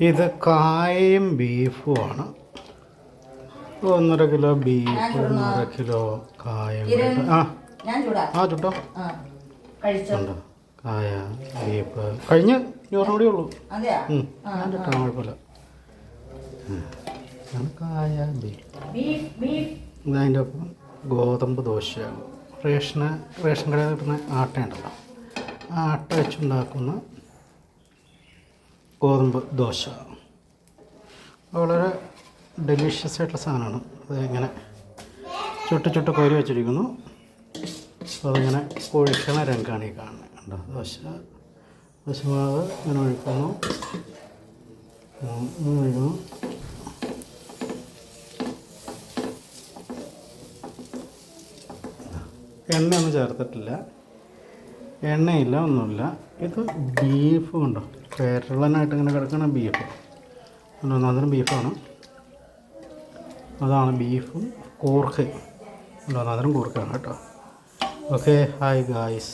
ഇത് കായയും ബീഫുമാണ്. 1.5 kilo beef, 1.5 kilo കായം. ചുട്ടോ ഉണ്ടോ? കായ, ബീഫ് കഴിഞ്ഞ് ചോറിനോടെ ഉള്ളൂ. ഞാൻ ചുട്ടാ കുഴപ്പമില്ല. കായ, ബീഫ്. ഇതതിൻ്റെ ഒപ്പം ഗോതമ്പ് ദോശയാണ്. റേഷൻ കടയിൽ കിട്ടുന്ന ആട്ടയുണ്ടല്ലോ, ആ ആട്ട വെച്ചുണ്ടാക്കുന്ന ഗോതമ്പ് ദോശ വളരെ ഡെലിഷ്യസ് ആയിട്ടുള്ള സാധനമാണ്. അത് ഇങ്ങനെ ചുട്ട് കോരി വെച്ചിരിക്കുന്നു. അപ്പോൾ അതിങ്ങനെ ഒഴിക്കണ രംഗമാണ് ഈ കാണുന്നത്. കണ്ടോ? ദോശമാവ് ഇങ്ങനെ ഒഴിക്കുന്നു. എണ്ണയൊന്നും ചേർത്തിട്ടില്ല, എണ്ണയില്ല, ഒന്നുമില്ല. ഇത് ബീഫ് കൊണ്ടോ കേരളനായിട്ട് ഇങ്ങനെ കിടക്കുന്ന ബീഫ്. ഒന്നാമതിന് ബീഫാണ്. അതാണ് ബീഫും കൂർക്കയും. ഒന്നാമതിനും കൂർക്കയാണ് കേട്ടോ. Okay, hi guys.